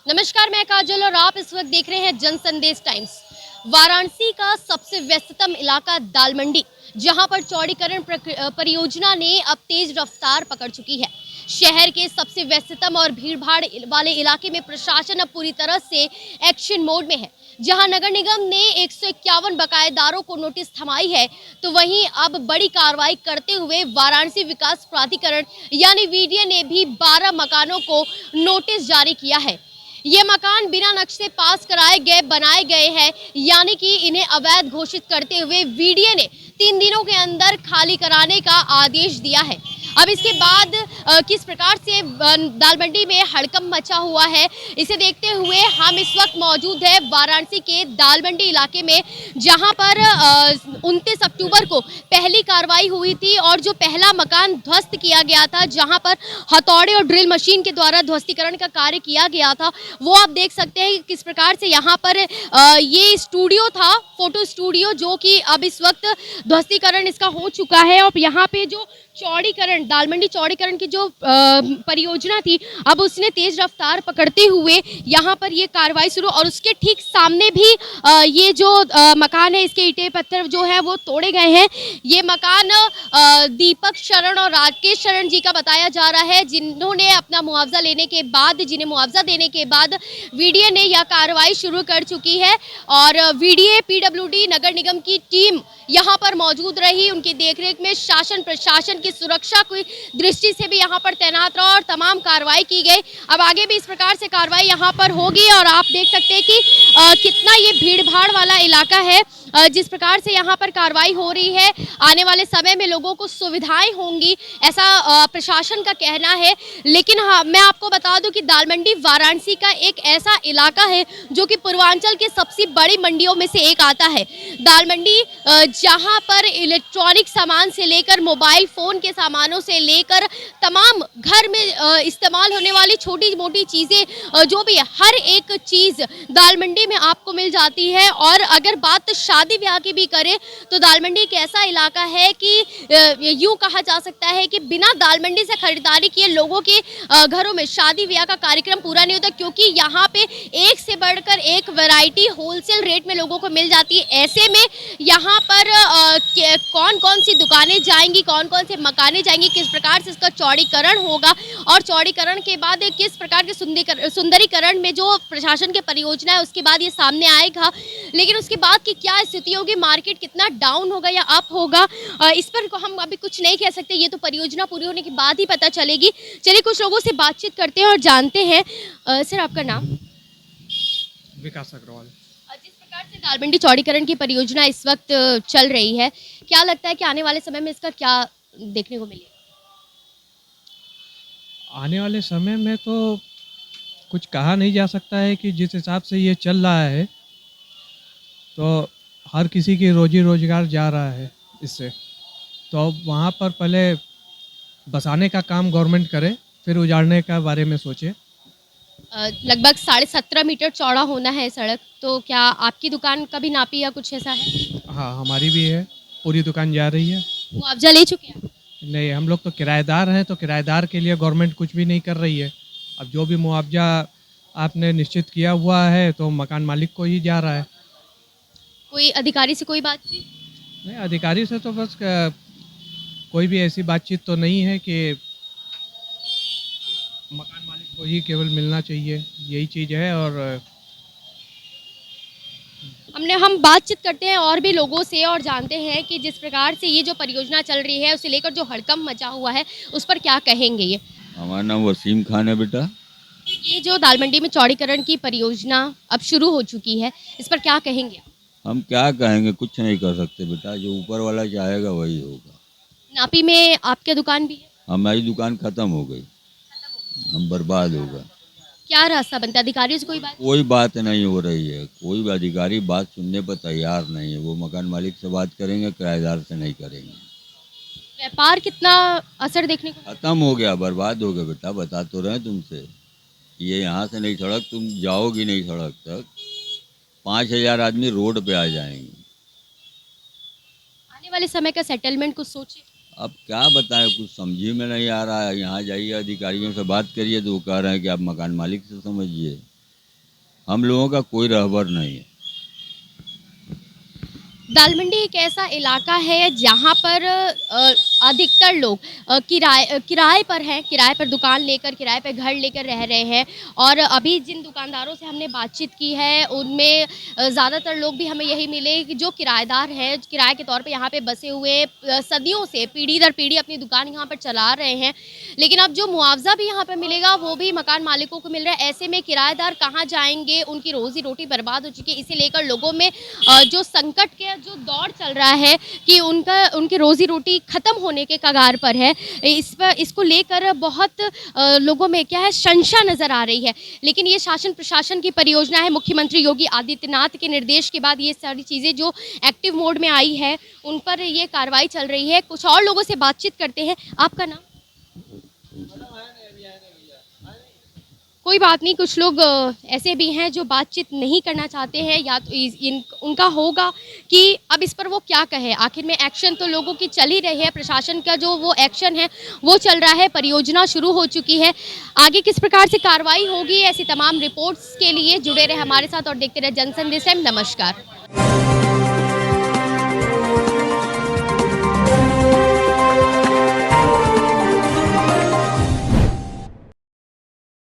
नमस्कार, मैं काजल और आप इस वक्त देख रहे हैं जन संदेश टाइम्स। वाराणसी का सबसे व्यस्ततम इलाका दालमंडी, जहां पर चौड़ीकरण परियोजना ने अब तेज रफ्तार पकड़ चुकी है। शहर के सबसे व्यस्ततम और भीड़भाड़ वाले इलाके में प्रशासन अब पूरी तरह से एक्शन मोड में है। जहां नगर निगम ने 151 बकायेदारों को नोटिस थमाई है, तो वहीं अब बड़ी कार्रवाई करते हुए वाराणसी विकास प्राधिकरण यानी वीडीए ने भी 12 मकानों को नोटिस जारी किया है। ये मकान बिना नक्शे पास कराए गए बनाए गए हैं, यानी कि इन्हें अवैध घोषित करते हुए वीडीए ने 3 दिनों के अंदर खाली कराने का आदेश दिया है। अब इसके बाद किस प्रकार से दालमंडी में हड़कंप मचा हुआ है, इसे देखते हुए हम इस वक्त मौजूद है वाराणसी के दालमंडी इलाके में, जहां पर 29 अक्टूबर को पहली कार्रवाई हुई थी और जो पहला मकान ध्वस्त किया गया था, जहां पर हथौड़े और ड्रिल मशीन के द्वारा ध्वस्तीकरण का कार्य किया गया था, वो आप देख सकते हैं कि किस प्रकार से यहाँ पर ये स्टूडियो था, फोटो स्टूडियो, जो कि अब इस वक्त ध्वस्तीकरण इसका हो चुका है। और यहाँ पे जो चौड़ीकरण, दालमंडी चौड़ीकरण की जो परियोजना थी, अब उसने तेज रफ्तार पकड़ते हुए यहाँ पर ये कार्रवाई शुरू, और उसके ठीक सामने भी ये जो मकान है, इसके ईंटें पत्थर जो है वो तोड़े गए हैं। ये मकान दीपक शरण और राकेश शरण जी का बताया जा रहा है, जिन्होंने अपना मुआवजा लेने के बाद, जिन्हें मुआवजा देने के बाद वीडीए ने यह कार्रवाई शुरू कर चुकी है। और वीडीए पीडब्ल्यूडी नगर निगम की टीम यहाँ पर मौजूद रही, उनकी देखरेख में शासन प्रशासन की सुरक्षा की दृष्टि से भी यहाँ पर तैनात रहा और तमाम कार्रवाई की गई। अब आगे भी इस प्रकार से कार्रवाई यहाँ पर होगी और आप देख सकते हैं कि कितना ये भीड़-भाड़ वाला इलाका है। जिस प्रकार से यहाँ पर कार्रवाई हो रही है, आने वाले समय में लोगों को सुविधाएं होंगी, ऐसा प्रशासन का कहना है। लेकिन हाँ, मैं आपको बता दूं कि दालमंडी वाराणसी का एक ऐसा इलाका है जो कि पूर्वांचल के सबसे बड़ी मंडियों में से एक आता है। दालमंडी जहाँ पर इलेक्ट्रॉनिक सामान से लेकर मोबाइल फ़ोन के सामानों से लेकर तमाम घर में इस्तेमाल होने वाली छोटी मोटी चीज़ें, जो भी है, हर एक चीज़ दालमंडी में आपको मिल जाती है। और अगर बात शादी ब्याह की भी करें तो दालमंडी एक ऐसा इलाका है कि यूं कहा जा सकता है कि बिना दालमंडी से खरीदारी किए लोगों के घरों में शादी ब्याह का कार्यक्रम पूरा नहीं होता, क्योंकि यहाँ पे एक से बढ़कर एक वैरायटी होलसेल रेट में लोगों को मिल जाती है। ऐसे में यहाँ पर कौन कौन सी दुकानें जाएंगी, कौन कौन से मकाने जाएंगी, किस प्रकार से इसका चौड़ीकरण होगा और चौड़ीकरण के बाद किस प्रकार के सुंदरीकरण में जो प्रशासन की परियोजना है उसके बाद ये सामने आएगा। लेकिन उसके बाद की क्या स्थिति होगी, मार्केट कितना डाउन होगा या अप होगा, इस पर हम अभी कुछ नहीं कह सकते। ये तो परियोजना पूरी होने के बाद ही पता चलेगी। चलिए कुछ लोगों से बातचीत करते हैं और जानते हैं। सर, आपका नाम? विकास अग्रवाल। जिस प्रकार से दालमंडी चौड़ीकरण की परियोजना इस वक्त चल रही है, क्या लगता है कि आने वाले समय में इसका क्या देखने को मिलेगा? आने वाले समय में तो कुछ कहा नहीं जा सकता है कि जिस हिसाब से ये चल रहा है तो हर किसी की रोजी रोजगार जा रहा है इससे। तो अब वहाँ पर पहले बसाने का काम गवर्नमेंट करे, फिर उजाड़ने का बारे में सोचे। लगभग 17.5 मीटर चौड़ा होना है सड़क, तो क्या आपकी दुकान का भी नापी या कुछ ऐसा है? हाँ, हमारी भी है, पूरी दुकान जा रही है। मुआवजा ले चुके हैं? नहीं, हम लोग तो किराएदार हैं, तो किराएदार के लिए गवर्नमेंट कुछ भी नहीं कर रही है। अब जो भी मुआवजा आपने निश्चित किया हुआ है तो मकान मालिक को ही जा रहा है। कोई अधिकारी से कोई बातचीत? नहीं, अधिकारी से तो बस कोई भी ऐसी बातचीत तो नहीं है कि मकान मालिक को ही केवल मिलना चाहिए, यही चीज़ है। और हम बातचीत करते हैं और भी लोगों से और जानते हैं कि जिस प्रकार से ये जो परियोजना चल रही है उसे लेकर जो हड़कंप मचा हुआ है उस पर क्या कहेंगे ये? हमारा नाम वसीम खान है बेटा। ये जो दालमंडी में चौड़ीकरण की परियोजना अब शुरू हो चुकी है, इस पर क्या कहेंगे? हम क्या कहेंगे, कुछ नहीं कर सकते बेटा, जो ऊपर वाला चाहेगा वही होगा। नापी में आपके दुकान भी है? हमारी दुकान खत्म हो गई, हम बर्बाद हो गए। क्या रास्ता बनता है? अधिकारियों से कोई बात? कोई बात नहीं हो रही है, कोई भी अधिकारी बात सुनने पर तैयार नहीं है। वो मकान मालिक से बात करेंगे, किराएदार से नहीं करेंगे। व्यापार कितना असर देखने को? खत्म हो गया, बर्बाद हो गया बेटा, बता तो रहे तुमसे। ये यहाँ से नहीं सड़क, तुम जाओगी नहीं सड़क तक, 5,000 आदमी रोड पे आ जाएंगे। आने वाले समय का सेटलमेंट कुछ सोचे? अब क्या बताएं, कुछ समझी में नहीं आ रहा है। यहाँ जाइए, अधिकारियों से बात करिए तो वो कह रहे हैं कि आप मकान मालिक से समझिए। हम लोगों का कोई रहबर नहीं है। दालमंडी एक ऐसा इलाका है जहाँ पर अधिकतर लोग किराए पर हैं, किराए पर दुकान लेकर, किराए पर घर लेकर रह रहे हैं। और अभी जिन दुकानदारों से हमने बातचीत की है उनमें ज़्यादातर लोग भी हमें यही मिले कि जो किराएदार हैं, किराए के तौर पे यहाँ पे बसे हुए सदियों से पीढ़ी दर पीढ़ी अपनी दुकान यहाँ पर चला रहे हैं। लेकिन अब जो मुआवजा भी यहाँ पर मिलेगा वो भी मकान मालिकों को मिल रहा है। ऐसे में किराएदार कहाँ जाएंगे, उनकी रोजी रोटी बर्बाद हो चुकी है। इसे लेकर लोगों में जो संकट के जो दौर चल रहा है कि उनकी रोजी रोटी खत्म होने के कगार पर है, इसको लेकर बहुत लोगों में क्या है, शंका नजर आ रही है। लेकिन ये शासन प्रशासन की परियोजना है। मुख्यमंत्री योगी आदित्यनाथ के निर्देश के बाद ये सारी चीज़ें जो एक्टिव मोड में आई है उन पर ये कार्रवाई चल रही है। कुछ और लोगों से बातचीत करते हैं। आपका नाम? कोई बात नहीं, कुछ लोग ऐसे भी हैं जो बातचीत नहीं करना चाहते हैं, या तो उनका होगा कि अब इस पर वो क्या कहे। आखिर में एक्शन तो लोगों की चल ही रही है, प्रशासन का जो वो एक्शन है वो चल रहा है, परियोजना शुरू हो चुकी है। आगे किस प्रकार से कार्रवाई होगी, ऐसी तमाम रिपोर्ट्स के लिए जुड़े रहे हमारे साथ और देखते रहे जनसंदेश टाइम। नमस्कार।